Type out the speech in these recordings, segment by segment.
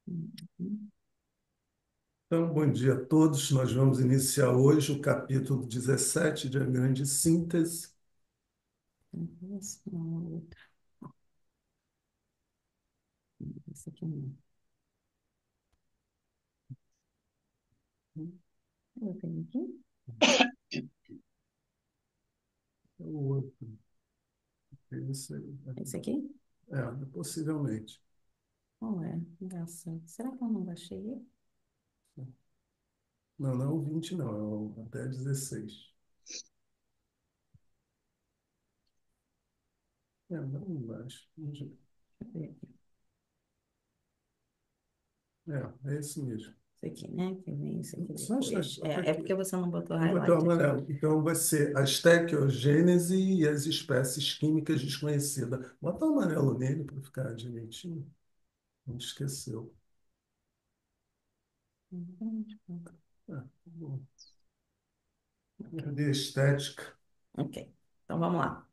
Uhum. Então, bom dia a todos. Nós vamos iniciar hoje o capítulo 17 de A Grande Síntese. Esse não, é outro. Esse aqui não. Eu tenho aqui. É o outro. É esse aí. Esse aqui? Possivelmente. Qual é? Engraçado. Será que eu não baixei ele? Não, não é o 20, não. Até 16. Não embaixo. Deixa eu ver aqui. É esse mesmo. Esse aqui, né? Que vem esse aqui Só está depois. tá É aqui. porque você não botou Não vai ter o highlight aqui. amarelo. Então, vai ser a estequiogênese e as espécies químicas desconhecidas. Bota o amarelo nele para ficar direitinho. Não esqueceu. Tá bom. Ok. Cadê a estética? Ok. Então vamos lá.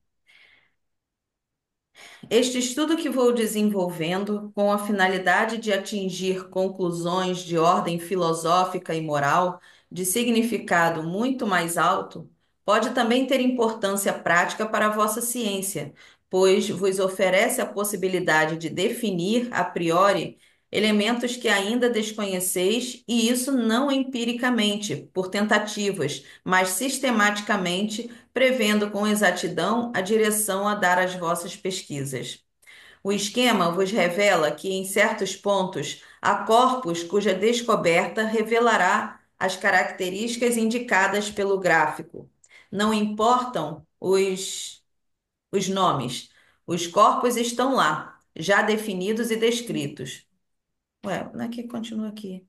Este estudo que vou desenvolvendo com a finalidade de atingir conclusões de ordem filosófica e moral de significado muito mais alto, pode também ter importância prática para a vossa ciência, pois vos oferece a possibilidade de definir a priori elementos que ainda desconheceis, e isso não empiricamente, por tentativas, mas sistematicamente prevendo com exatidão a direção a dar às vossas pesquisas. O esquema vos revela que, em certos pontos, há corpos cuja descoberta revelará as características indicadas pelo gráfico. Não importam os nomes, os corpos estão lá, já definidos e descritos. Ué, não é que continua aqui.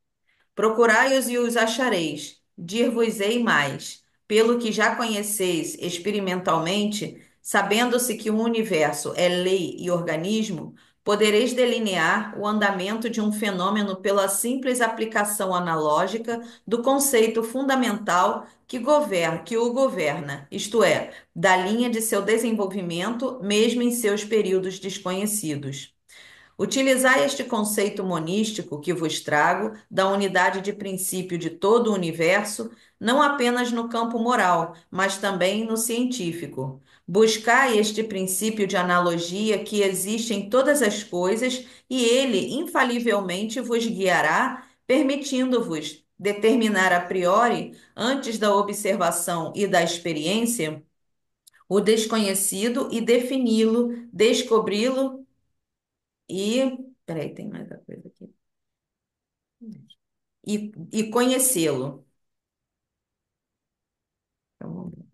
Procurai-os e os achareis. Dir-vos-ei mais. Pelo que já conheceis experimentalmente, sabendo-se que o universo é lei e organismo, podereis delinear o andamento de um fenômeno pela simples aplicação analógica do conceito fundamental que o governa, isto é, da linha de seu desenvolvimento, mesmo em seus períodos desconhecidos. Utilizai este conceito monístico que vos trago, da unidade de princípio de todo o universo, não apenas no campo moral, mas também no científico. Buscai este princípio de analogia que existe em todas as coisas, e ele infalivelmente vos guiará, permitindo-vos determinar a priori, antes da observação e da experiência, o desconhecido e defini-lo, descobri-lo e, peraí, tem mais a coisa aqui. E conhecê-lo. Então, vamos ver.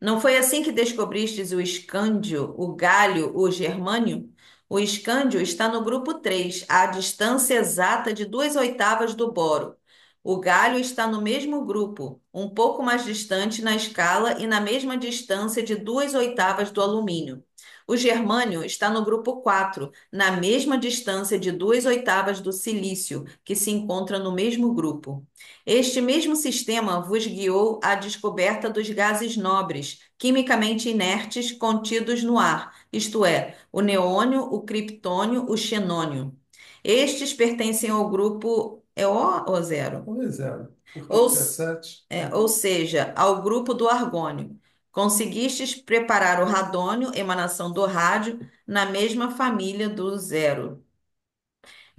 Não foi assim que descobristes o escândio, o galho, o germânio? O escândio está no grupo 3, à distância exata de 2/8 do boro. O galho está no mesmo grupo, um pouco mais distante na escala e na mesma distância de 2/8 do alumínio. O germânio está no grupo 4, na mesma distância de 2/8 do silício, que se encontra no mesmo grupo. Este mesmo sistema vos guiou à descoberta dos gases nobres, quimicamente inertes, contidos no ar, isto é, o neônio, o criptônio, o xenônio. Estes pertencem ao grupo. É O ou zero? Um é zero. Porque o Ou, que é 7? ou seja, ao grupo do argônio. Conseguistes preparar o radônio, emanação do rádio, na mesma família do zero.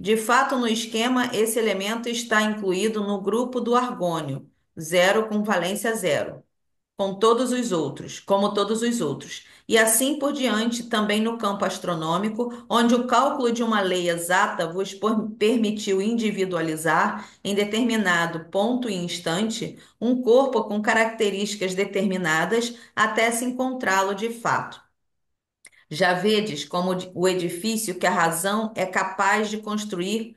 De fato, no esquema, esse elemento está incluído no grupo do argônio, zero com valência zero, com todos os outros, como todos os outros. E assim por diante, também no campo astronômico, onde o cálculo de uma lei exata vos permitiu individualizar, em determinado ponto e instante, um corpo com características determinadas até se encontrá-lo de fato. Já vedes como o edifício que a razão é capaz de construir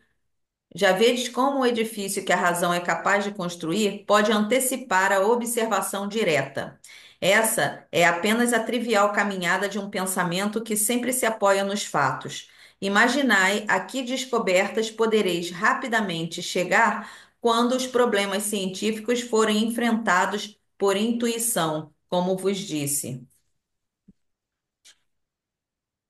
Já vedes como o edifício que a razão é capaz de construir pode antecipar a observação direta. Essa é apenas a trivial caminhada de um pensamento que sempre se apoia nos fatos. Imaginai a que descobertas podereis rapidamente chegar quando os problemas científicos forem enfrentados por intuição, como vos disse.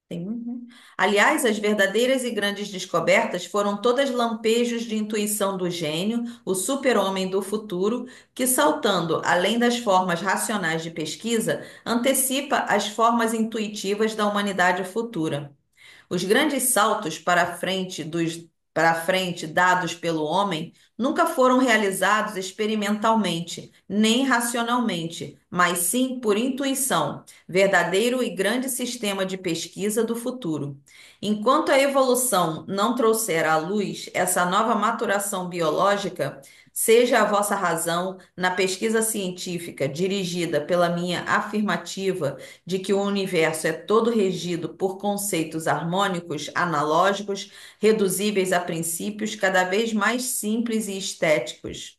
Tem, uhum. Aliás, as verdadeiras e grandes descobertas foram todas lampejos de intuição do gênio, o super-homem do futuro, que, saltando além das formas racionais de pesquisa, antecipa as formas intuitivas da humanidade futura. Os grandes saltos para frente dados pelo homem nunca foram realizados experimentalmente, nem racionalmente, mas sim por intuição, verdadeiro e grande sistema de pesquisa do futuro. Enquanto a evolução não trouxer à luz essa nova maturação biológica, seja a vossa razão na pesquisa científica dirigida pela minha afirmativa de que o universo é todo regido por conceitos harmônicos, analógicos, reduzíveis a princípios cada vez mais simples e estéticos,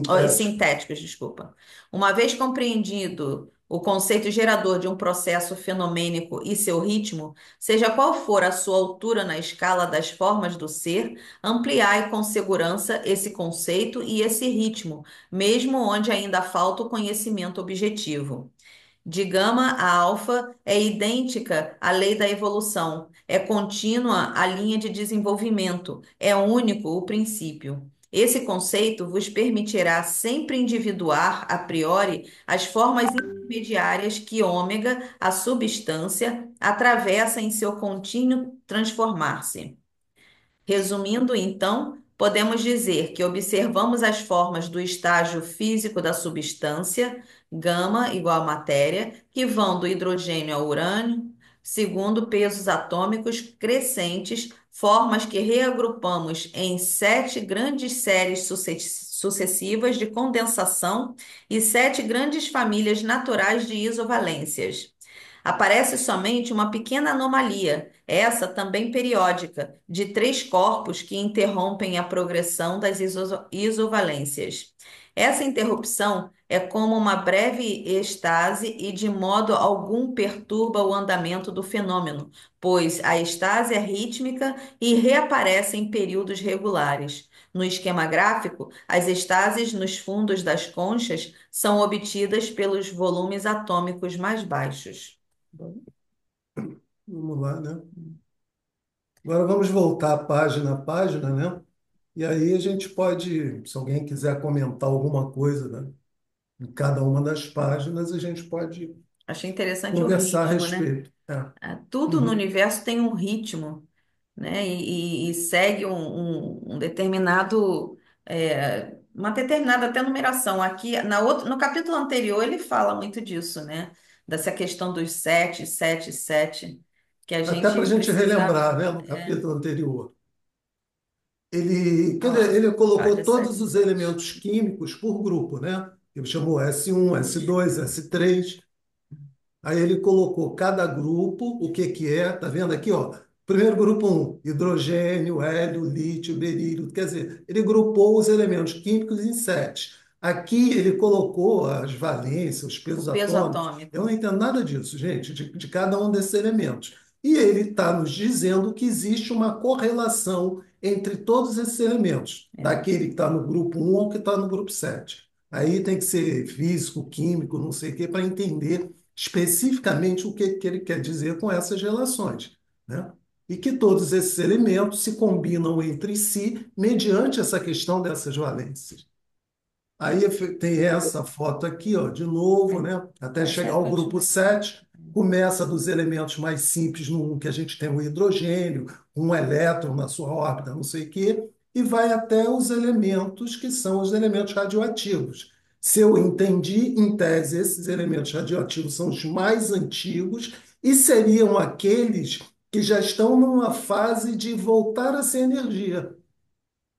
e Sintético. sintéticos, desculpa. Uma vez compreendido o conceito gerador de um processo fenomênico e seu ritmo, seja qual for a sua altura na escala das formas do ser, ampliai com segurança esse conceito e esse ritmo, mesmo onde ainda falta o conhecimento objetivo. De gama a alfa é idêntica à lei da evolução, é contínua a linha de desenvolvimento, é único o princípio. Esse conceito vos permitirá sempre individuar a priori as formas intermediárias que ômega, a substância, atravessa em seu contínuo transformar-se. Resumindo, então, podemos dizer que observamos as formas do estágio físico da substância, gama igual a matéria, que vão do hidrogênio ao urânio, segundo pesos atômicos crescentes, formas que reagrupamos em sete grandes séries sucessivas de condensação e sete grandes famílias naturais de isovalências. Aparece somente uma pequena anomalia, essa também periódica, de três corpos que interrompem a progressão das isovalências. Essa interrupção é como uma breve estase e de modo algum perturba o andamento do fenômeno, pois a estase é rítmica e reaparece em períodos regulares. No esquema gráfico, as estases nos fundos das conchas são obtidas pelos volumes atômicos mais baixos. Vamos lá, né? Agora vamos voltar página a página, né? E aí a gente pode, se alguém quiser comentar alguma coisa, né, em cada uma das páginas, a gente pode Achei interessante o conversar a ritmo, né? respeito. É. Tudo no Uhum. universo tem um ritmo, né? E segue um determinado, uma determinada até numeração. Aqui, no capítulo anterior, ele fala muito disso, né? Dessa questão dos sete, sete, sete, que a Até para a gente gente precisa. relembrar, né, no capítulo anterior. Ele, Ó, quer dizer, ele colocou página todos os 77. elementos químicos por grupo, né? Ele chamou S1, S2, S3. Aí ele colocou cada grupo, o que que é, tá vendo aqui, ó? Primeiro grupo um, hidrogênio, hélio, lítio, berílio. Quer dizer, ele grupou os elementos químicos em sete. Aqui ele colocou as valências, os O pesos peso atômicos. Eu não atômico. entendo nada disso, gente, de cada um desses elementos. E ele está nos dizendo que existe uma correlação entre todos esses elementos, É, daquele que está no grupo um ao que está no grupo 7. Aí tem que ser físico, químico, não sei o quê, para entender especificamente o que ele quer dizer com essas relações, né? E que todos esses elementos se combinam entre si mediante essa questão dessas valências. Aí tem essa foto aqui, ó, de novo, é. né? Até Essa é chegar a ao grupo continuação. 7, começa dos elementos mais simples, no que a gente tem o hidrogênio, um elétron na sua órbita, não sei o quê, e vai até os elementos que são os elementos radioativos. Se eu entendi, em tese, esses elementos radioativos são os mais antigos e seriam aqueles que já estão numa fase de voltar a ser energia,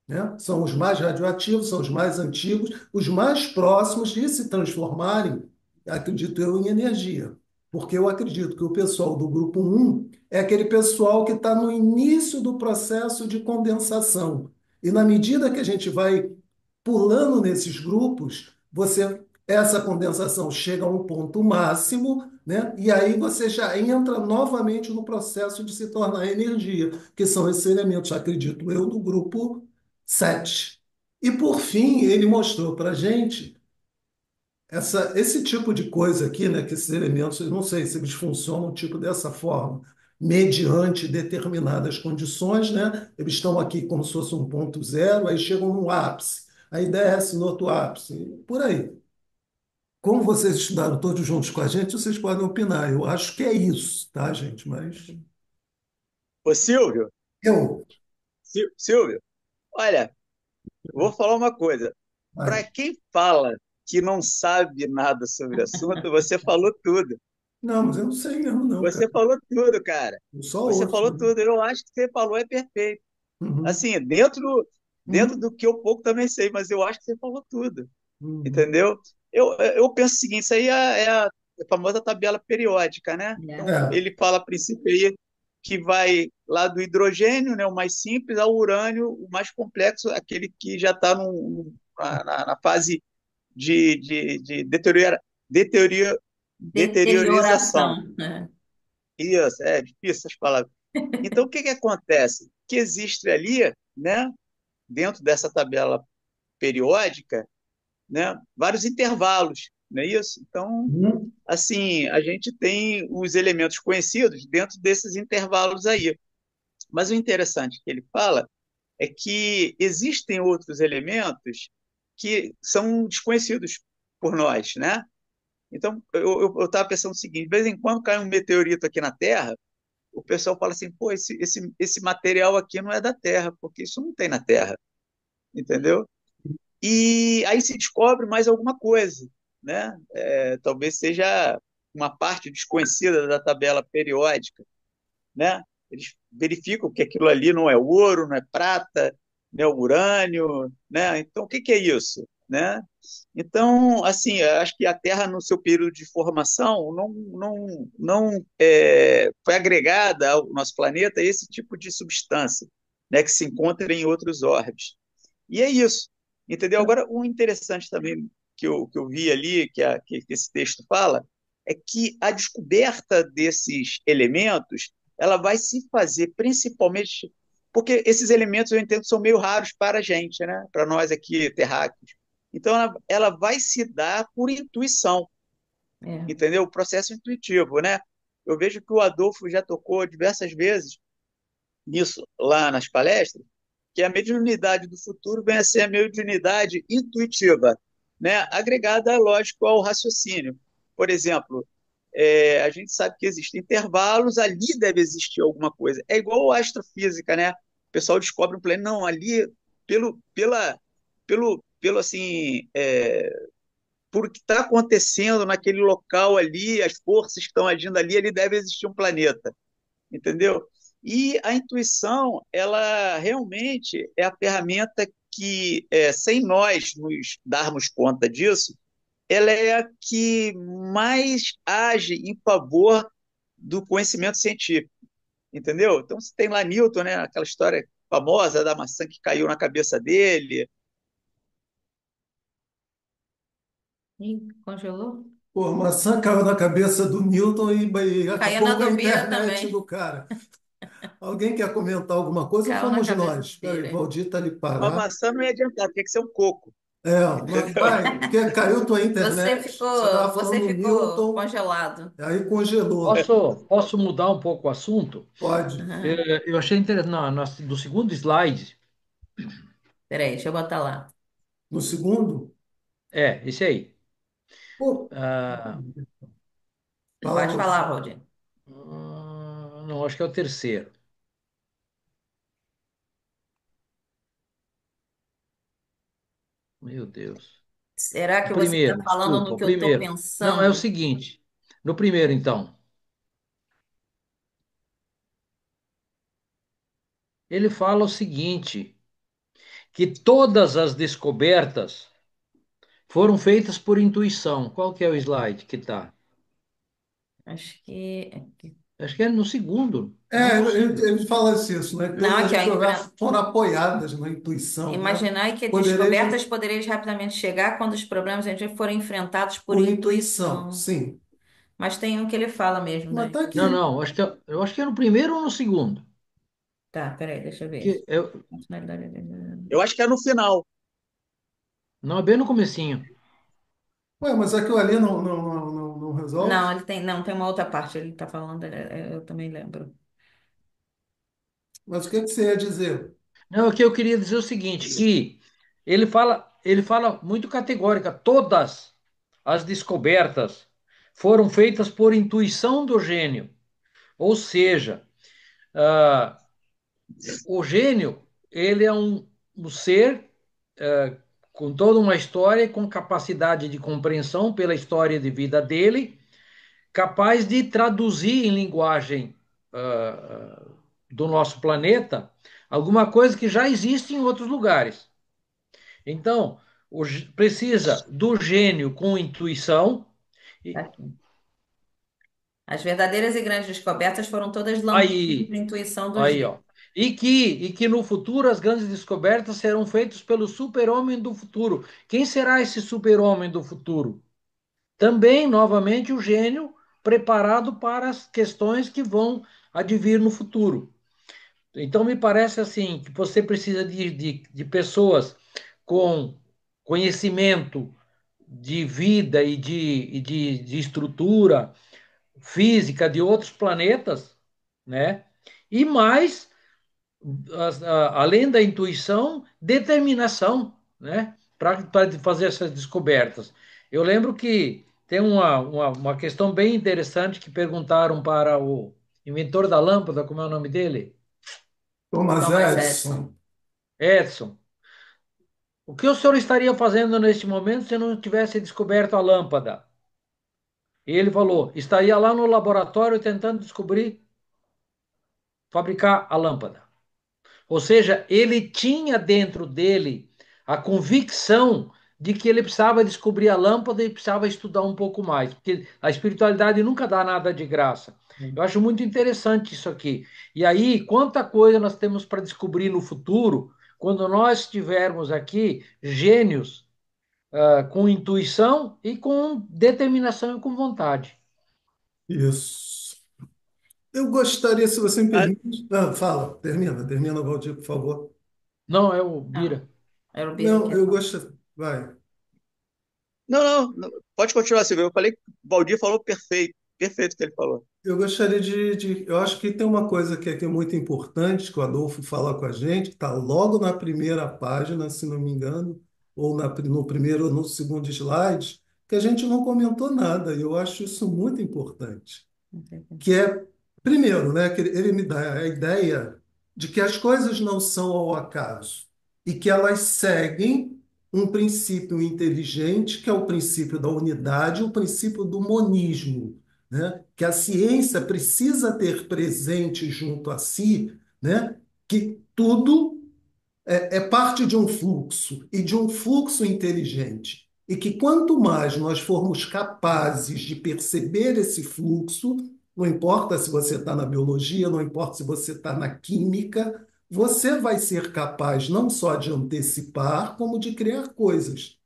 né? São os mais radioativos, são os mais antigos, os mais próximos de se transformarem, acredito eu, em energia. Porque eu acredito que o pessoal do grupo um é aquele pessoal que está no início do processo de condensação. E na medida que a gente vai pulando nesses grupos, essa condensação chega a um ponto máximo, né? E aí você já entra novamente no processo de se tornar energia, que são esses elementos, acredito eu, do grupo 7. E por fim, ele mostrou para a gente esse tipo de coisa aqui, né? Que esses elementos, eu não sei se eles funcionam tipo dessa forma, mediante determinadas condições, né? Eles estão aqui como se fosse um ponto zero, aí chegam num ápice, aí desce no outro ápice, e por aí. Como vocês estudaram todos juntos com a gente, vocês podem opinar. Eu acho que é isso, tá, gente? Mas Ô, Silvio, eu, Silvio, olha, eu vou falar uma coisa. Para vai. quem fala que não sabe nada sobre o assunto, você falou tudo. Não, mas eu não sei mesmo, não, cara. Você falou tudo, cara. Eu só Você ouço, falou né? tudo. Eu acho que você falou é perfeito. Uhum, Assim, dentro uhum, do que eu pouco também sei, mas eu acho que você falou tudo. uhum. Entendeu? Eu penso o seguinte, isso aí é a famosa tabela periódica, né? É. Então, É. ele fala a princípio aí que vai lá do hidrogênio, né, o mais simples, ao urânio, o mais complexo, aquele que já está na fase de deteriorização. Deterioração, né? Isso, é difícil essas palavras. Então, o que que acontece? Que existe ali, né, dentro dessa tabela periódica, né, vários intervalos, não é isso? Então, Uhum. assim, a gente tem os elementos conhecidos dentro desses intervalos aí. Mas o interessante que ele fala é que existem outros elementos que são desconhecidos por nós, né? Então, eu estava pensando o seguinte: de vez em quando cai um meteorito aqui na Terra, o pessoal fala assim, pô, esse material aqui não é da Terra, porque isso não tem na Terra, entendeu? E aí se descobre mais alguma coisa, né? Talvez seja uma parte desconhecida da tabela periódica, né? Eles verificam que aquilo ali não é ouro, não é prata, não é urânio, né? Então, o que que é isso, né? Então, assim, eu acho que a Terra, no seu período de formação, não foi agregada ao nosso planeta esse tipo de substância, né, que se encontra em outros orbes. E é isso, entendeu? Agora, o interessante também que eu vi ali, que esse texto fala, é que a descoberta desses elementos ela vai se fazer principalmente porque esses elementos eu entendo que são meio raros para a gente, né? Para nós aqui terráqueos. Então ela vai se dar por intuição, É. entendeu? O processo intuitivo, né? Eu vejo que o Adolfo já tocou diversas vezes nisso lá nas palestras, que a mediunidade do futuro vem a ser a mediunidade intuitiva, né? Agregada, lógico, ao raciocínio. Por exemplo, a gente sabe que existem intervalos, ali deve existir alguma coisa. É igual a astrofísica, né? O pessoal descobre um planeta, não, ali, pelo assim, por o que está acontecendo naquele local ali, as forças que estão agindo ali, ali deve existir um planeta, entendeu? E a intuição, ela realmente é a ferramenta que, sem nós nos darmos conta disso, ela é a que mais age em favor do conhecimento científico, entendeu? Então, você tem lá Newton, né, aquela história famosa da maçã que caiu na cabeça dele. Ih, congelou? Pô, a maçã caiu na cabeça do Newton e Caiu na acabou com a do Bira internet do também. cara. Alguém quer comentar alguma coisa ou Caiu na fomos cabeça nós? do Espera aí, Bira. Valdir está ali Uma parar. maçã não ia adiantar, tinha que ser um coco, É, mas entendeu? vai, porque caiu tua internet, você estava Você falando do ficou Newton, congelado. aí congelou. Posso mudar um pouco o assunto? Pode. Aham. Eu achei interessante, do segundo slide, Peraí, deixa eu botar lá. No segundo, esse aí. pô, Ah, fala, Pode Valdir. falar, Valdir. não, acho que é o terceiro. Meu Deus. Será O que você está primeiro, falando desculpa, no o que eu estou primeiro. Não, é o pensando? seguinte. No primeiro, então, ele fala o seguinte, que todas as descobertas foram feitas por intuição. Qual que é o slide que tá? Acho que. Acho que é no segundo. Não é É, possível. ele fala isso, né? Que Não, todas as aqui, ó. descobertas foram apoiadas na intuição, né? Imaginar que Poderes descobertas poderíamos rapidamente chegar quando os problemas a gente forem enfrentados por por intuição, intuição. sim. Mas tem um que ele fala mesmo, Mas né? tá Não, aqui. não, eu acho que é no primeiro ou no segundo. Tá, peraí, deixa eu ver. Que é, Eu acho que é no final. não, é bem no comecinho. Ué, mas aquilo ali não resolve? Não, ele tem, não, tem uma outra parte, ele tá falando, eu também lembro. Mas o que que você ia dizer? Não, o que eu queria dizer é o seguinte, que ele fala muito categórica, todas as descobertas foram feitas por intuição do gênio. Ou seja, ah, o gênio, ele é um ser com toda uma história, e com capacidade de compreensão pela história de vida dele, capaz de traduzir em linguagem do nosso planeta alguma coisa que já existe em outros lugares. Então, precisa do gênio com intuição. Tá E, aqui. As verdadeiras e grandes descobertas foram todas lambujas aí, de intuição do aí, gênio. ó. E que no futuro as grandes descobertas serão feitas pelo super-homem do futuro. Quem será esse super-homem do futuro? Também, novamente, o gênio preparado para as questões que vão advir no futuro. Então, me parece assim que você precisa de pessoas com conhecimento de vida e de estrutura física de outros planetas, né? E mais, além da intuição, determinação, né? Para fazer essas descobertas. Eu lembro que tem uma questão bem interessante que perguntaram para o inventor da lâmpada, como é o nome dele? Thomas Thomas Edison. Edison. Edson. O que o senhor estaria fazendo neste momento se não tivesse descoberto a lâmpada? E ele falou: estaria lá no laboratório tentando descobrir, fabricar a lâmpada. Ou seja, ele tinha dentro dele a convicção de que ele precisava descobrir a lâmpada e precisava estudar um pouco mais, porque a espiritualidade nunca dá nada de graça. Eu acho muito interessante isso aqui. E aí, quanta coisa nós temos para descobrir no futuro, quando nós tivermos aqui gênios com intuição e com determinação e com vontade. Isso. Eu gostaria, se você me Ah, permite. Ah, fala, termina, Valdir, por favor. Não, é o Não, Bira. era o Bira que Não, ia eu falar. gostaria. Vai. pode continuar, Silvio. Eu falei que o Valdir falou perfeito, perfeito o que ele falou. Eu gostaria Eu acho que tem uma coisa que é muito importante, que o Adolfo fala com a gente, que está logo na primeira página, se não me engano, ou no primeiro ou no segundo slide, que a gente não comentou nada, e eu acho isso muito importante. Que é, primeiro, né, que ele me dá a ideia de que as coisas não são ao acaso e que elas seguem um princípio inteligente, que é o princípio da unidade, o princípio do monismo, né? Que a ciência precisa ter presente junto a si, né? Que tudo é parte de um fluxo e de um fluxo inteligente. E que quanto mais nós formos capazes de perceber esse fluxo, não importa se você está na biologia, não importa se você está na química, você vai ser capaz não só de antecipar, como de criar coisas.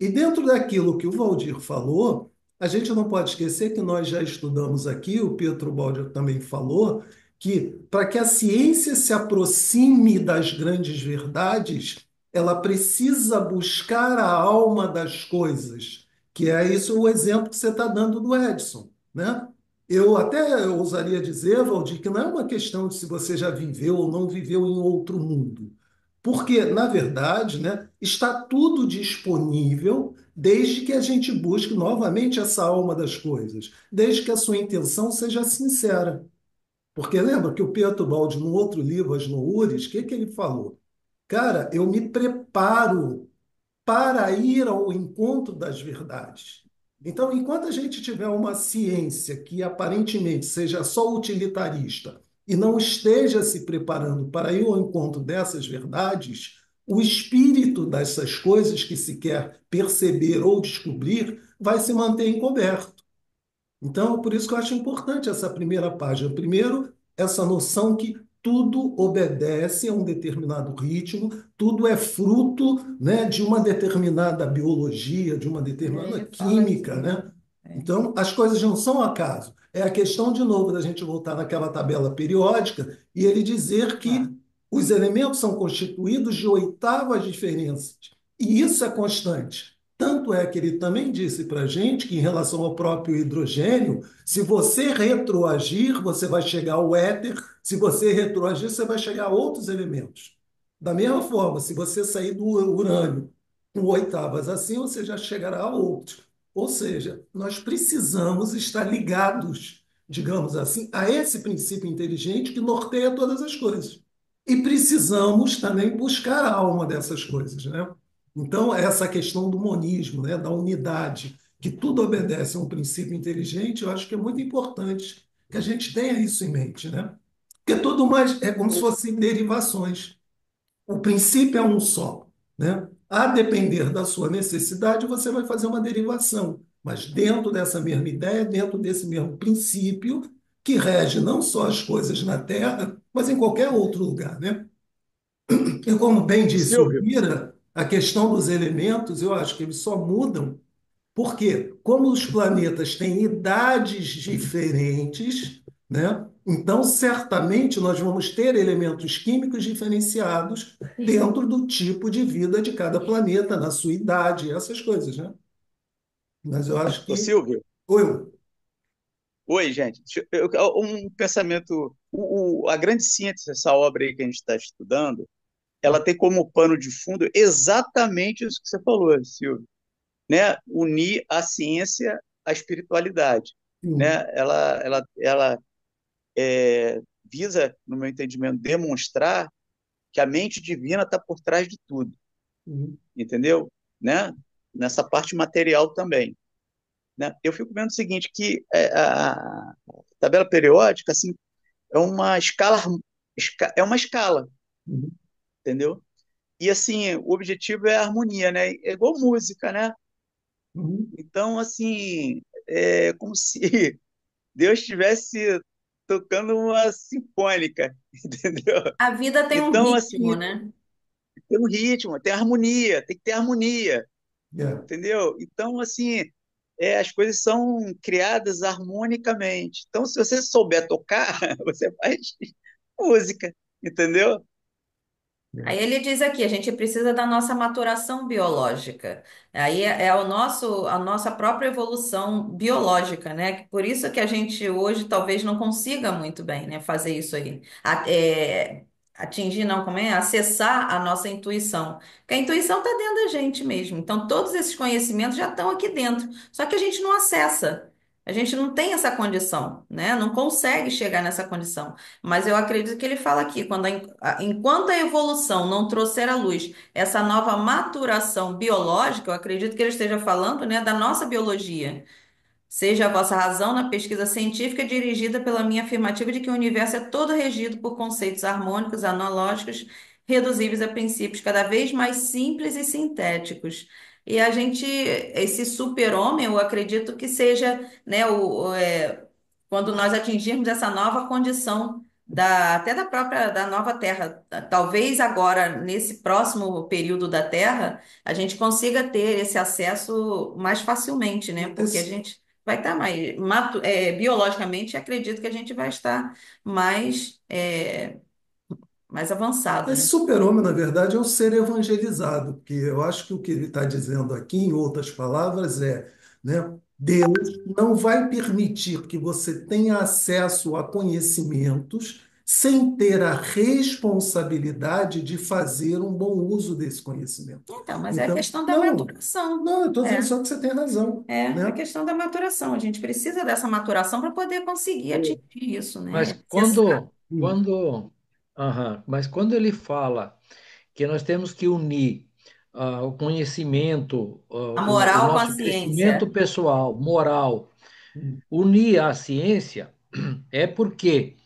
E dentro daquilo que o Valdir falou, a gente não pode esquecer que nós já estudamos aqui, o Pietro Baldi também falou, que para que a ciência se aproxime das grandes verdades, ela precisa buscar a alma das coisas, que é isso o exemplo que você está dando do Edison, né? Eu até ousaria dizer, Valdir, que não é uma questão de se você já viveu ou não viveu em outro mundo. Porque, na verdade, né, está tudo disponível desde que a gente busque novamente essa alma das coisas, desde que a sua intenção seja sincera. Porque lembra que o Pietro Baldi, no outro livro, As Noures, o que que ele falou? Cara, eu me preparo para ir ao encontro das verdades. Então, enquanto a gente tiver uma ciência que aparentemente seja só utilitarista e não esteja se preparando para ir ao encontro dessas verdades, o espírito dessas coisas que se quer perceber ou descobrir vai se manter encoberto. Então, por isso que eu acho importante essa primeira página. Primeiro, essa noção que tudo obedece a um determinado ritmo, tudo é fruto, né, de uma determinada biologia, de uma determinada Ele fala isso, química, né? né? É, Então, as coisas não são acaso. É a questão, de novo, da gente voltar naquela tabela periódica e ele dizer que claro. os elementos são constituídos de oitavas diferenças. E isso é constante Tanto é que ele também disse para a gente que, em relação ao próprio hidrogênio, se você retroagir, você vai chegar ao éter, se você retroagir, você vai chegar a outros elementos. Da mesma forma, se você sair do urânio com oitavas assim, você já chegará a outros. Ou seja, nós precisamos estar ligados, digamos assim, a esse princípio inteligente que norteia todas as coisas. E precisamos também buscar a alma dessas coisas, né? Então, essa questão do monismo, né, da unidade, que tudo obedece a um princípio inteligente, eu acho que é muito importante que a gente tenha isso em mente, né? Porque tudo mais é como se fossem derivações. O princípio é um só, né? A depender da sua necessidade, você vai fazer uma derivação, mas dentro dessa mesma ideia, dentro desse mesmo princípio que rege não só as coisas na Terra, mas em qualquer outro lugar, né? E como bem Ô, disse o Silvio, Bira, a questão dos elementos, eu acho que eles só mudam porque, como os planetas têm idades diferentes, né? Então, certamente, nós vamos ter elementos químicos diferenciados dentro do tipo de vida de cada planeta, na sua idade, essas coisas, né? Mas eu acho ô, que. Silvio, Oi, oi, gente. Um pensamento, a grande síntese dessa obra aí que a gente está estudando, ela tem como pano de fundo exatamente isso que você falou, Silvio, né? Unir a ciência à espiritualidade, sim, né? Ela visa, no meu entendimento, demonstrar que a mente divina está por trás de tudo, sim, entendeu? Né? Nessa parte material também, né? Eu fico vendo o seguinte, que a tabela periódica, assim, é uma escala, é uma escala, sim, entendeu? E assim, o objetivo é a harmonia, né? É igual música, né? sim. Então, assim, é como se Deus estivesse tocando uma sinfônica, entendeu? A vida tem um Então, ritmo, assim, né? tem um ritmo, tem harmonia, tem que ter harmonia, É. entendeu? Então, assim, as coisas são criadas harmonicamente. Então, se você souber tocar, você faz música, entendeu? Aí ele diz aqui, a gente precisa da nossa maturação biológica. Aí é o nosso, a nossa própria evolução biológica, né? Por isso que a gente hoje talvez não consiga muito bem, né, fazer isso aí. Atingir, não, como é? Acessar a nossa intuição. Porque a intuição está dentro da gente mesmo. Então, todos esses conhecimentos já estão aqui dentro. Só que a gente não acessa. A gente não tem essa condição, né? Não consegue chegar nessa condição. Mas eu acredito que ele fala aqui, enquanto a evolução não trouxer à luz essa nova maturação biológica, eu acredito que ele esteja falando, né, da nossa biologia. Seja a vossa razão na pesquisa científica dirigida pela minha afirmativa de que o universo é todo regido por conceitos harmônicos, analógicos, reduzíveis a princípios cada vez mais simples e sintéticos. E a gente, esse super-homem, eu acredito que seja, né, quando nós atingirmos essa nova condição até da própria, da nova Terra. Talvez agora, nesse próximo período da Terra, a gente consiga ter esse acesso mais facilmente, né? Porque a Esse, gente vai estar mais biologicamente, acredito que a gente vai estar mais mais avançado, esse né? super-homem, na verdade, é o ser evangelizado, porque eu acho que o que ele está dizendo aqui, em outras palavras, né, Deus não vai permitir que você tenha acesso a conhecimentos sem ter a responsabilidade de fazer um bom uso desse conhecimento. Então, mas é a Então, questão da não, maturação. não, eu estou dizendo É, só que você tem razão, é a né? questão da maturação. A gente precisa dessa maturação para poder conseguir atingir isso, Mas né? Acessar. Hum, mas quando ele fala que nós temos que unir o conhecimento, A o moral com a nosso crescimento ciência. pessoal, moral, hum, unir a ciência, é porque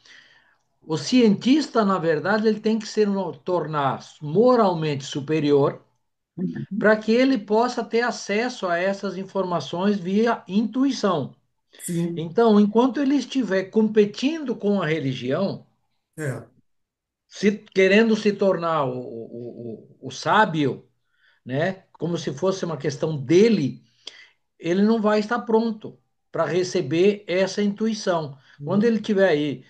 o cientista, na verdade, ele tem que se tornar moralmente superior para que ele possa ter acesso a essas informações via intuição. sim, Então, enquanto ele estiver competindo com a religião, é. querendo se tornar o sábio, né, como se fosse uma questão dele, ele não vai estar pronto para receber essa intuição. Quando Hum, ele tiver aí,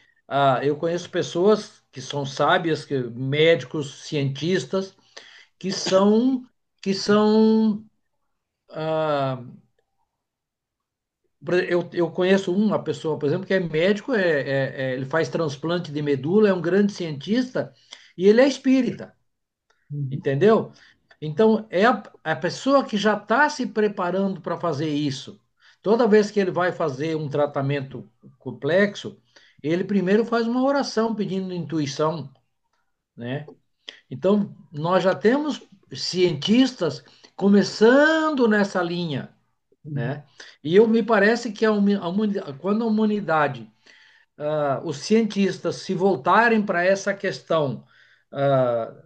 eu conheço pessoas que são sábias, médicos, cientistas, que são que são ah, eu conheço uma pessoa, por exemplo, que é médico, ele faz transplante de medula, é um grande cientista e ele é espírita, Uhum. entendeu? Então, é a pessoa que já está se preparando para fazer isso. Toda vez que ele vai fazer um tratamento complexo, ele primeiro faz uma oração pedindo intuição, né? Então, nós já temos cientistas começando nessa linha, Uhum. né? E eu me parece que quando a humanidade, os cientistas se voltarem para essa questão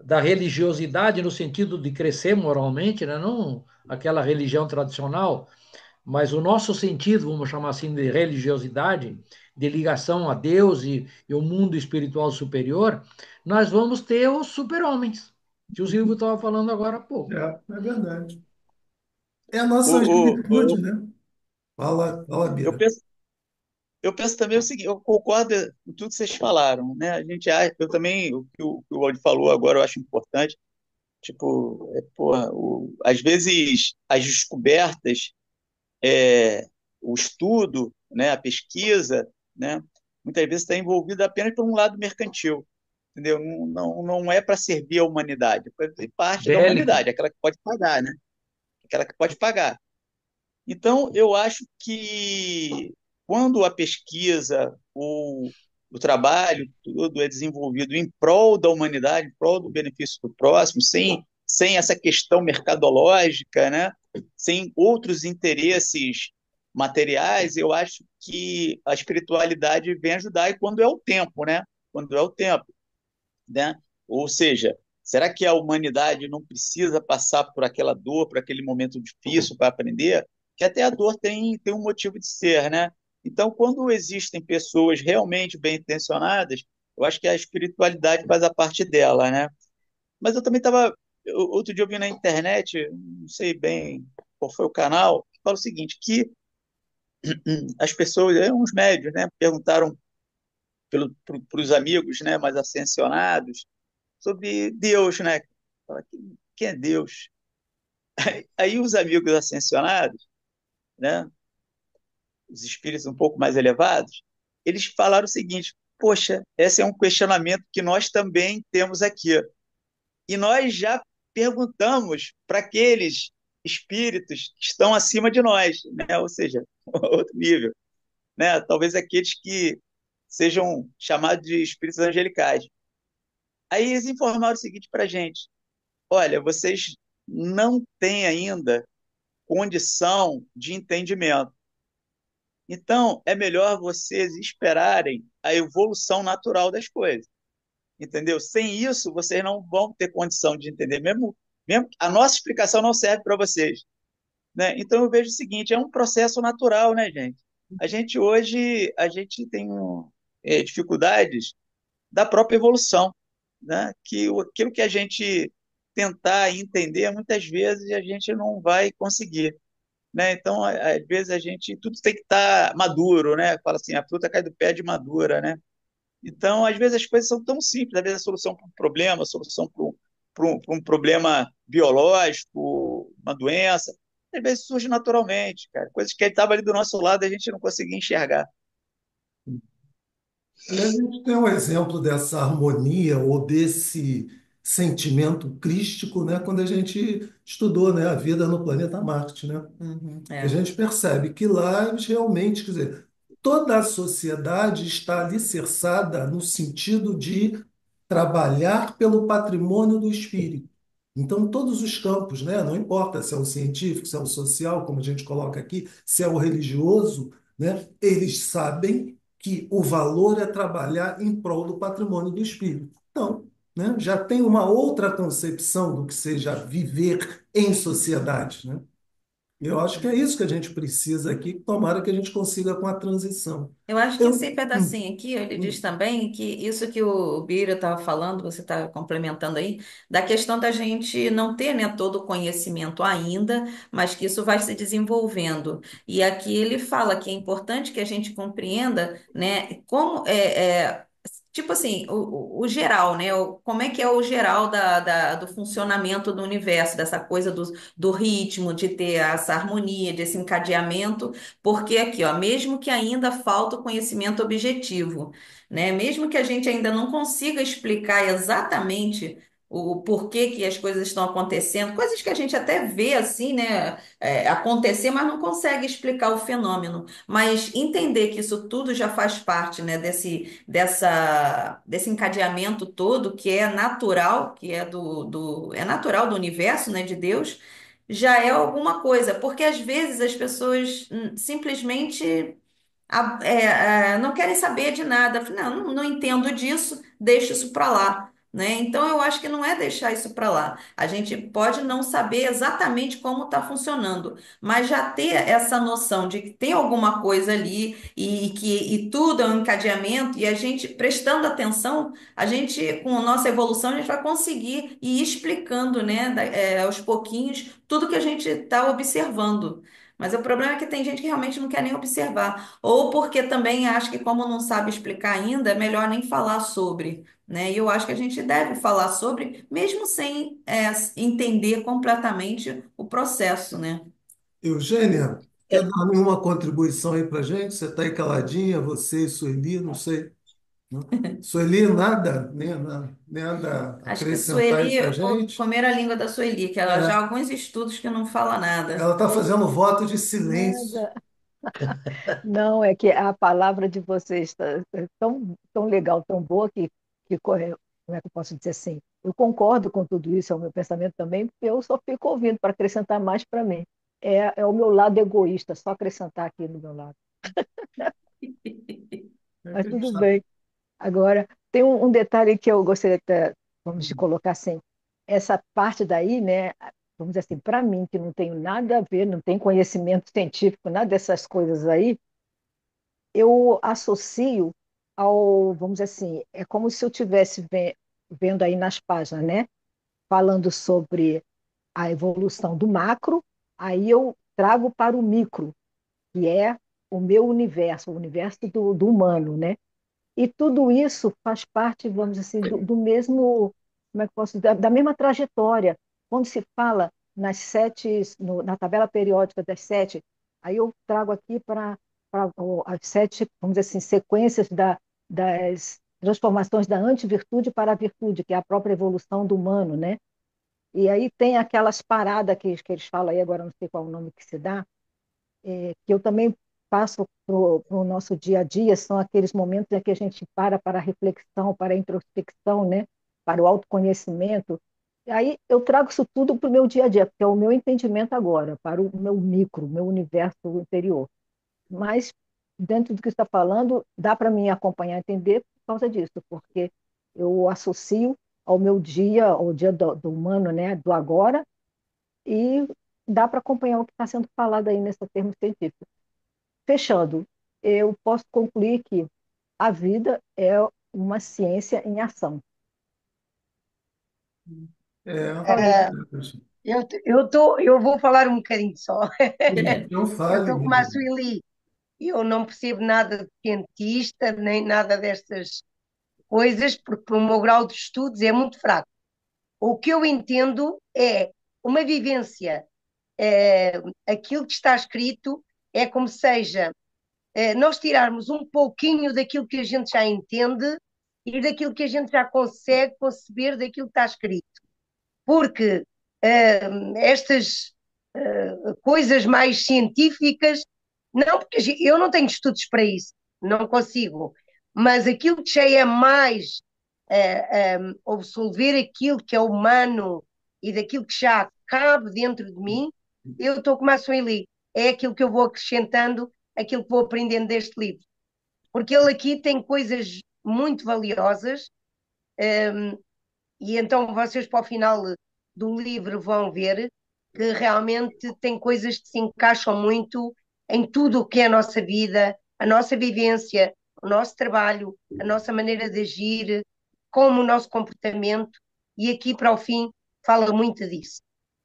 da religiosidade no sentido de crescer moralmente, né? Não aquela religião tradicional, mas o nosso sentido, vamos chamar assim, de religiosidade, de ligação a Deus e o mundo espiritual superior, nós vamos ter os super-homens, que o Silvio estava falando agora há pouco. É verdade. É a O, nossa o, angelitude, né? Fala, fala, eu Bira. penso, eu penso também o seguinte, eu concordo com tudo que vocês falaram, né? A gente acha, eu também, o que o Waldi falou agora, eu acho importante, tipo, porra, às vezes as descobertas, é, o estudo, né, a pesquisa, né, muitas vezes está envolvida apenas por um lado mercantil, entendeu? Não é para servir a humanidade, é para ser parte da Bélico. humanidade, aquela que pode pagar, né? Aquela que pode pagar. Então, eu acho que quando a pesquisa, o trabalho todo é desenvolvido em prol da humanidade, em prol do benefício do próximo, sem essa questão mercadológica, né? Sem outros interesses materiais, eu acho que a espiritualidade vem ajudar, e quando é o tempo, né? Quando é o tempo, né? Ou seja, será que a humanidade não precisa passar por aquela dor, por aquele momento difícil para aprender? Que até a dor tem um motivo de ser, né? Então, quando existem pessoas realmente bem intencionadas, eu acho que a espiritualidade faz a parte dela, né? Mas eu também estava, outro dia eu vi na internet, não sei bem qual foi o canal, que fala o seguinte, que as pessoas, uns médios, né, perguntaram para os amigos, né, mais ascensionados, sobre Deus, né? Fala, quem é Deus? Aí os amigos ascensionados, né, os espíritos um pouco mais elevados, eles falaram o seguinte: poxa, esse é um questionamento que nós também temos aqui. E nós já perguntamos para aqueles espíritos que estão acima de nós, né? Ou seja, outro nível, né? Talvez aqueles que sejam chamados de espíritos angelicais. Aí eles informaram o seguinte para a gente: olha, vocês não têm ainda condição de entendimento. Então, é melhor vocês esperarem a evolução natural das coisas, entendeu? Sem isso, vocês não vão ter condição de entender, mesmo a nossa explicação não serve para vocês, né? Então, eu vejo o seguinte, é um processo natural, né, gente? A gente hoje, a gente tem dificuldades da própria evolução, né? Que aquilo que a gente tentar entender, muitas vezes a gente não vai conseguir, né? Então, às vezes a gente tudo tem que estar maduro, né? Fala assim, a fruta cai do pé de madura, né? Então, às vezes as coisas são tão simples, às vezes a solução para um problema, a solução para um problema biológico, uma doença, às vezes surge naturalmente, cara. Coisas que estavam ali do nosso lado e a gente não conseguia enxergar. Aliás, a gente tem um exemplo dessa harmonia ou desse sentimento crístico, né, quando a gente estudou, né, a vida no planeta Marte, né? Uhum, A é. gente percebe que lá eles realmente, quer dizer, toda a sociedade está alicerçada no sentido de trabalhar pelo patrimônio do espírito. Então, todos os campos, né, não importa se é o científico, se é o social, como a gente coloca aqui, se é o religioso, né, eles sabem que o valor é trabalhar em prol do patrimônio do espírito. Então, né, já tem uma outra concepção do que seja viver em sociedade, né? Eu acho que é isso que a gente precisa aqui, tomara que a gente consiga com a transição. Eu acho que esse Eu, pedacinho aqui, ele diz hum, também que isso que o Bira estava falando, você está complementando aí, da questão da gente não ter, né, todo o conhecimento ainda, mas que isso vai se desenvolvendo. E aqui ele fala que é importante que a gente compreenda, né, como tipo assim, o geral, né? Como é que é o geral do funcionamento do universo, dessa coisa do ritmo, de ter essa harmonia, desse encadeamento, porque aqui, ó, mesmo que ainda falta o conhecimento objetivo, né? Mesmo que a gente ainda não consiga explicar exatamente o porquê que as coisas estão acontecendo, coisas que a gente até vê assim, né, acontecer, mas não consegue explicar o fenômeno. Mas entender que isso tudo já faz parte, né, desse encadeamento todo que é natural, que é é natural do universo, né, de Deus, já é alguma coisa, porque às vezes as pessoas simplesmente não querem saber de nada. Não entendo disso, deixa isso para lá. Né? Então, eu acho que não é deixar isso para lá. A gente pode não saber exatamente como está funcionando, mas já ter essa noção de que tem alguma coisa ali e tudo é um encadeamento, e a gente prestando atenção, a gente, com a nossa evolução, a gente vai conseguir ir explicando, né, aos pouquinhos, tudo que a gente está observando. Mas o problema é que tem gente que realmente não quer nem observar. Ou porque também acha que, como não sabe explicar ainda, é melhor nem falar sobre, né? E eu acho que a gente deve falar sobre, mesmo sem entender completamente o processo, né? Eugênia, quer dar nenhuma contribuição aí para gente? Você está aí caladinha, você e Sueli, não sei. Não? Sueli, nada, nada a Acho que acrescentar aí para Sueli, gente? comer a língua da Sueli, que ela já há É, alguns estudos que não fala nada. ela está fazendo voto de silêncio. Nada. Não, é que a palavra de vocês está tão legal, tão boa, que corre, como é que eu posso dizer assim? Eu concordo com tudo isso, é o meu pensamento também, porque eu só fico ouvindo para acrescentar mais para mim. É o meu lado egoísta, só acrescentar aqui no meu lado. É que Mas a gente tudo está. bem. Agora, tem um detalhe que eu gostaria até, vamos de colocar assim, essa parte daí, né, vamos dizer assim, para mim, que não tenho nada a ver, não tenho conhecimento científico, nada dessas coisas aí, eu associo vamos dizer assim, é como se eu estivesse vendo aí nas páginas, né, falando sobre a evolução do macro, aí eu trago para o micro, que é o meu universo, o universo do humano, né? E tudo isso faz parte, vamos dizer assim, do mesmo, como é que eu posso dizer, da mesma trajetória. Quando se fala nas na tabela periódica das sete, aí eu trago aqui para as sete, vamos dizer assim, sequências das transformações da antivirtude para a virtude, que é a própria evolução do humano, né? E aí tem aquelas paradas que eles falam aí, agora não sei qual é o nome que se dá, que eu também passo para o nosso dia a dia, são aqueles momentos em que a gente para a reflexão, para a introspecção, né? Para o autoconhecimento. E aí eu trago isso tudo para o meu dia a dia, porque é o meu entendimento agora, para o meu micro, meu universo interior. Mas, dentro do que você está falando, dá para mim acompanhar e entender por causa disso, porque eu associo ao meu dia, ao dia do humano, né? Do agora, e dá para acompanhar o que está sendo falado aí nesse termo científico. Fechando, eu posso concluir que a vida é uma ciência em ação. É, Falei Ah, tudo. eu vou falar um bocadinho só. não Eu fale, estou como a menino. Sueli. Eu não percebo nada de cientista, nem nada destas coisas, porque o meu grau de estudos é muito fraco. O que eu entendo é uma vivência. Aquilo que está escrito é como seja nós tirarmos um pouquinho daquilo que a gente já entende e daquilo que a gente já consegue conceber daquilo que está escrito. Porque estas coisas mais científicas, não, porque eu não tenho estudos para isso, não consigo, mas aquilo que já é mais absolver aquilo que é humano e daquilo que já cabe dentro de mim, eu estou com a Sueli. É aquilo que eu vou acrescentando, aquilo que vou aprendendo deste livro. Porque ele aqui tem coisas muito valiosas, e então vocês para o final do livro vão ver que realmente tem coisas que se encaixam muito em tudo o que é a nossa vida, a nossa vivência, o nosso trabalho, a nossa maneira de agir, como o nosso comportamento, e aqui para o fim fala muito disso.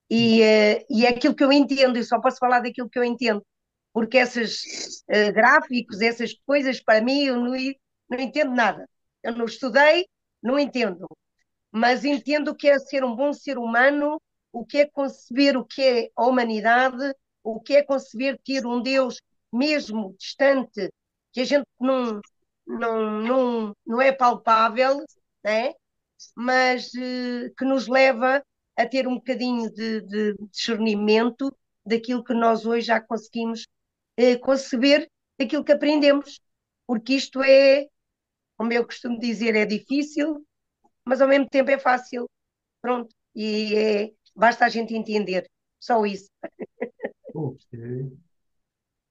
E é aquilo que eu entendo, eu só posso falar daquilo que eu entendo, porque esses gráficos, essas coisas, para mim, eu não entendo nada. Eu não estudei, não entendo, mas entendo o que é ser um bom ser humano, o que é conceber o que é a humanidade, o que é conceber ter um Deus mesmo distante, que a gente não é palpável, né? Mas que nos leva a ter um bocadinho de discernimento daquilo que nós hoje já conseguimos conceber, daquilo que aprendemos, porque isto é, como eu costumo dizer, é difícil, mas ao mesmo tempo é fácil. Pronto, basta a gente entender, só isso. Ok.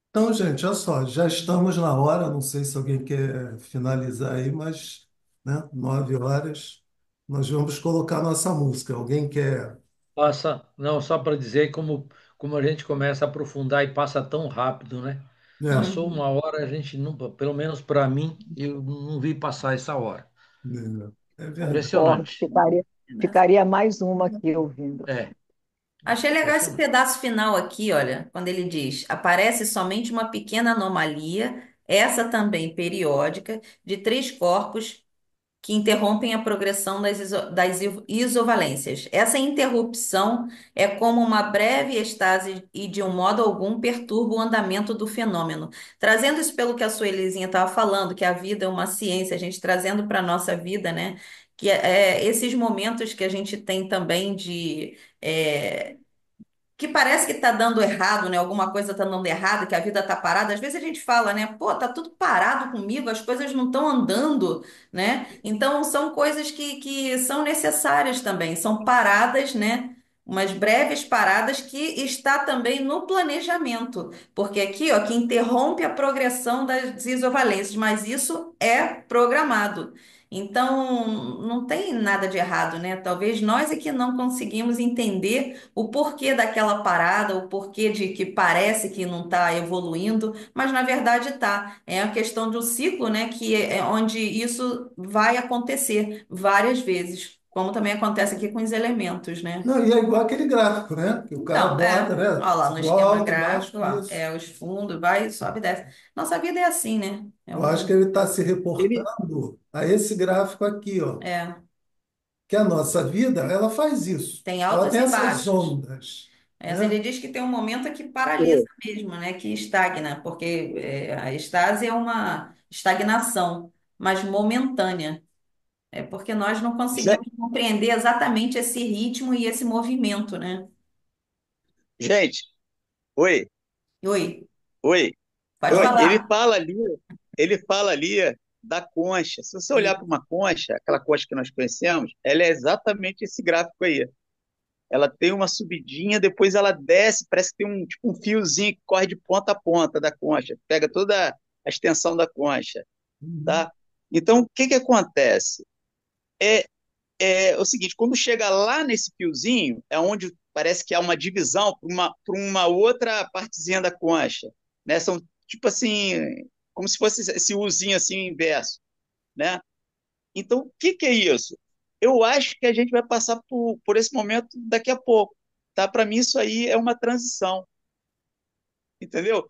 Então, gente, olha só, já estamos na hora, não sei se alguém quer finalizar aí, mas, né, 9 horas, nós vamos colocar nossa música. Alguém quer? Passa, não, só para dizer como a gente começa a aprofundar e passa tão rápido, né? É, Passou Uhum. 1 hora, a gente não, pelo menos para mim, eu não vi passar essa hora. é verdade. Concordo, Impressionante. ficaria mais uma aqui ouvindo. É, Achei legal esse impressionante. pedaço final aqui, olha, quando ele diz: aparece somente uma pequena anomalia, essa também periódica, de três corpos que interrompem a progressão das isovalências. Essa interrupção é como uma breve estase e, de um modo algum, perturba o andamento do fenômeno. Trazendo isso pelo que a Suelizinha estava falando, que a vida é uma ciência, a gente trazendo para a nossa vida, né? Que esses momentos que a gente tem também de. Que parece que tá dando errado, né? Alguma coisa tá dando errado, que a vida tá parada. Às vezes a gente fala, né? Pô, tá tudo parado comigo, as coisas não estão andando, né? Então são coisas que são necessárias também, são paradas, né? Umas breves paradas que está também no planejamento, porque aqui, ó, que interrompe a progressão das isovalências, mas isso é programado. Então, não tem nada de errado, né? Talvez nós é que não conseguimos entender o porquê daquela parada, o porquê de que parece que não está evoluindo, mas na verdade está. É a questão do ciclo, né, que é onde isso vai acontecer várias vezes, como também acontece aqui com os elementos, né? Não, e é igual aquele gráfico, né? Que o cara Então, bota, olha né? lá no Subiu esquema alto, baixo, gráfico, ó, isso. os fundos, vai, sobe e desce. Nossa vida é assim, né? Eu acho que ele está se Ele, reportando a esse gráfico aqui, ó. É, Que a nossa vida, ela faz isso. tem Ela altos tem e essas baixos. ondas, Mas ele né? diz que tem um momento que paralisa mesmo, né? Que estagna, porque a estase é uma estagnação, mas momentânea. É porque nós não Gen- conseguimos compreender exatamente esse ritmo e esse movimento, né? gente, oi, Oi, oi, pode oi. falar. Ele fala ali da concha. Se você olhar Sim. para uma concha, aquela concha que nós conhecemos, ela é exatamente esse gráfico aí. Ela tem uma subidinha, depois ela desce, parece que tem um, tipo, um fiozinho que corre de ponta a ponta da concha, pega toda a extensão da concha, Uhum. tá? Então, o que que acontece? É, é o seguinte, quando chega lá nesse fiozinho, é onde parece que há uma divisão para uma outra partezinha da concha, né? São tipo assim, como se fosse esse Uzinho assim inverso, né? Então, o que que é isso? Eu acho que a gente vai passar por esse momento daqui a pouco, tá? Para mim isso aí é uma transição, entendeu?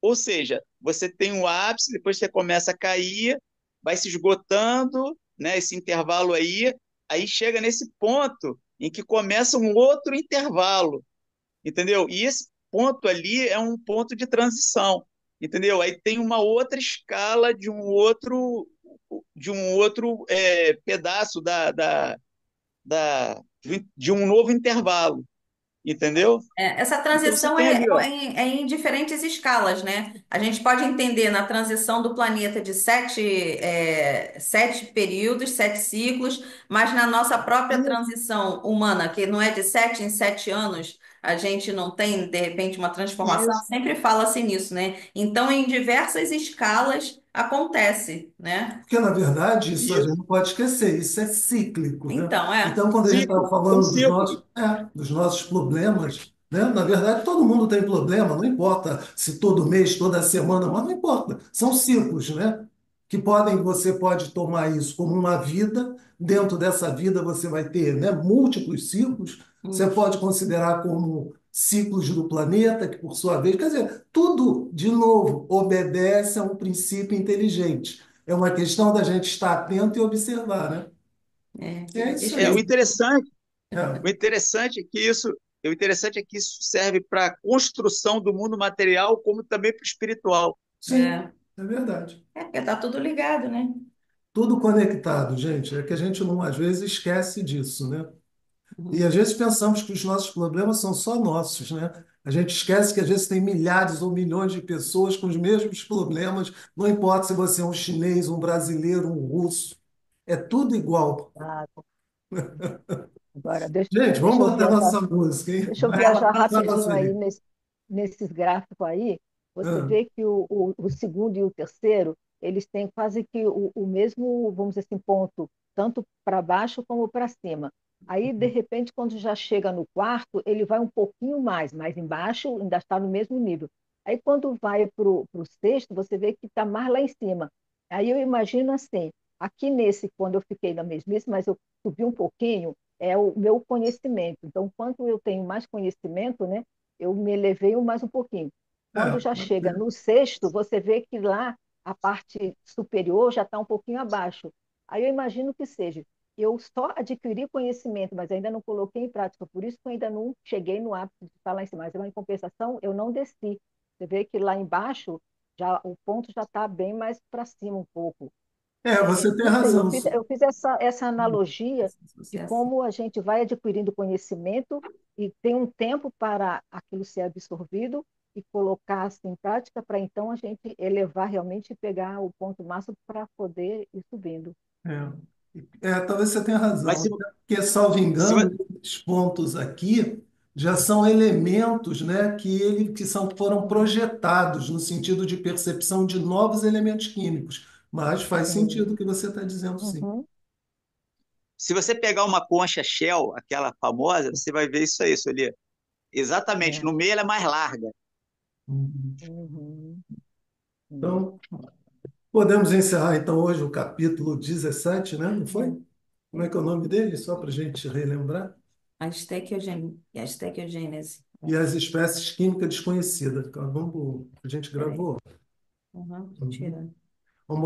Ou seja, você tem um ápice, depois você começa a cair, vai se esgotando, né? Esse intervalo aí chega nesse ponto em que começa um outro intervalo, entendeu? E esse ponto ali é um ponto de transição, entendeu? Aí tem uma outra escala de um outro pedaço de um novo intervalo, entendeu? Essa Então você transição tem ali, ó. é em diferentes escalas, né? A gente pode entender na transição do planeta de sete períodos, sete ciclos, mas na nossa própria transição humana, que não é de 7 em 7 anos, a gente não tem, de repente, uma transformação, Isso, sempre fala-se nisso, né? Então, em diversas escalas acontece, né? Porque, na verdade, isso a gente isso, não pode esquecer, isso é cíclico, né? Então, Então, quando a gente estava ciclo, são falando ciclos. dos nossos problemas, né? Na verdade, todo mundo tem problema, não importa se todo mês, toda semana, mas não importa, são ciclos, né? Que você pode tomar isso como uma vida, dentro dessa vida você vai ter, né, múltiplos ciclos, você isso. pode considerar como ciclos do planeta, que por sua vez, quer dizer, tudo, de novo, obedece a um princípio inteligente. É uma questão da gente estar atento e observar, né? É, E é isso É, aí. o É, interessante é que isso serve para a construção do mundo material, como também para o espiritual. sim, é, é verdade. porque tá tudo ligado, né? Tudo conectado, gente. É que a gente não, às vezes, esquece disso, né? E às Uhum. vezes pensamos que os nossos problemas são só nossos, né? A gente esquece que às vezes tem milhares ou milhões de pessoas com os mesmos problemas, não importa se você é um chinês, um brasileiro, um russo, é tudo igual. Ah, agora, deixa, Gente, vamos deixa eu botar viajar nossa música, hein? Deixa eu Vai viajar passar rapidinho nossa aí aí. nesses gráficos aí. Você Ah, vê que o segundo e o terceiro, eles têm quase que o mesmo, vamos dizer assim, ponto, tanto para baixo como para cima. Aí, de repente, quando já chega no quarto, ele vai um pouquinho mais embaixo, ainda está no mesmo nível. Aí, quando vai para o sexto, você vê que está mais lá em cima. Aí eu imagino assim, aqui nesse, quando eu fiquei na mesmice, mas eu subi um pouquinho, é o meu conhecimento. Então, quanto eu tenho mais conhecimento, né, eu me elevei mais um pouquinho. Quando já pode chega ser. no sexto, você vê que lá a parte superior já está um pouquinho abaixo. Aí eu imagino que seja. Eu só adquiri conhecimento, mas ainda não coloquei em prática. Por isso que eu ainda não cheguei no ápice de estar lá em cima. Mas, em compensação, eu não desci. Você vê que lá embaixo já o ponto já está bem mais para cima um pouco. É, você tem Não sei, razão. eu fiz essa analogia de como a gente vai adquirindo conhecimento e tem um tempo para aquilo ser absorvido e colocar-se em prática para então a gente elevar realmente e pegar o ponto máximo para poder ir subindo. Talvez você tenha Mas razão, se, né? Porque, salvo se, engano, esses pontos aqui já são elementos, né, foram projetados no sentido de percepção de novos elementos químicos. Mas faz sentido o Sim. que você está dizendo, sim. Uhum. se você pegar uma concha Shell, aquela famosa, você vai ver isso aí, Sueli. Exatamente, É. no meio ela é mais larga. Uhum. Uhum. Uhum. Então, podemos encerrar então hoje o capítulo 17, né? Não foi? Como é que é o nome dele? Só para a gente relembrar. A estequiogênese. E as espécies químicas desconhecidas. Então, a gente Peraí. gravou. Uhum, tô Uhum. tirando. Vamos